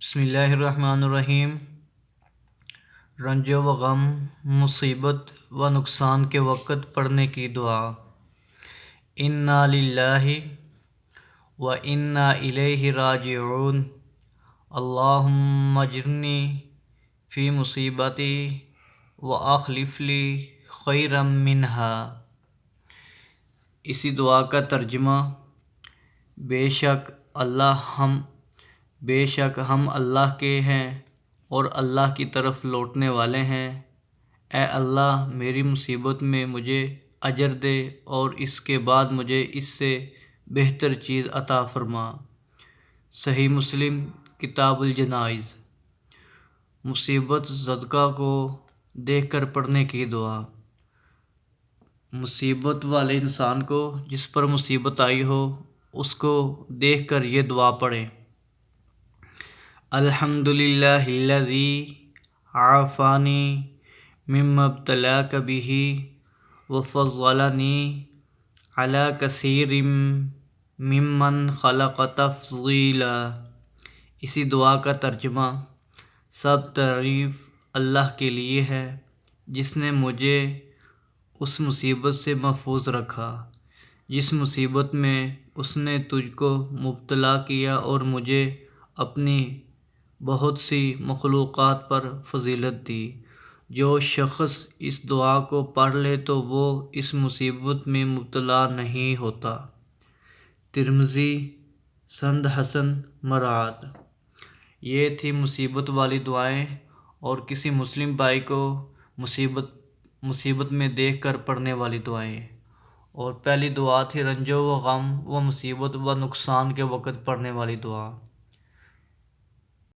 بسم اللہ الرحمن الرحیم۔ رنج و غم، مصیبت و نقصان کے وقت پڑھنے کی دعا۔ انا للہ و انا الیہ راجعون، اللہم اجرنی فی مصیبتی و اخلف لی خیرا منہا۔ اسی دعا کا ترجمہ: بے شک ہم اللہ کے ہیں اور اللہ کی طرف لوٹنے والے ہیں۔ اے اللہ، میری مصیبت میں مجھے اجر دے اور اس کے بعد مجھے اس سے بہتر چیز عطا فرما۔ صحیح مسلم کتاب الجنائز۔ مصیبت زدہ کو دیکھ کر پڑھنے کی دعا۔ مصیبت والے انسان کو، جس پر مصیبت آئی ہو، اس کو دیکھ کر یہ دعا پڑھیں: الحمدللہ الذی عافانی مما ابتلاک بہ وفضلنی علی کثیر ممن خلق تفضیلا۔ اسی دعا کا ترجمہ: سب تعریف اللہ کے لیے ہے جس نے مجھے اس مصیبت سے محفوظ رکھا جس مصیبت میں اس نے تجھ کو مبتلا کیا، اور مجھے اپنی بہت سی مخلوقات پر فضیلت دی۔ جو شخص اس دعا کو پڑھ لے تو وہ اس مصیبت میں مبتلا نہیں ہوتا۔ ترمذی، سند حسن مراد۔ یہ تھی مصیبت والی دعائیں اور کسی مسلم بھائی کو مصیبت میں دیکھ کر پڑھنے والی دعائیں۔ اور پہلی دعا تھی رنج و غم و مصیبت و نقصان کے وقت پڑھنے والی دعا۔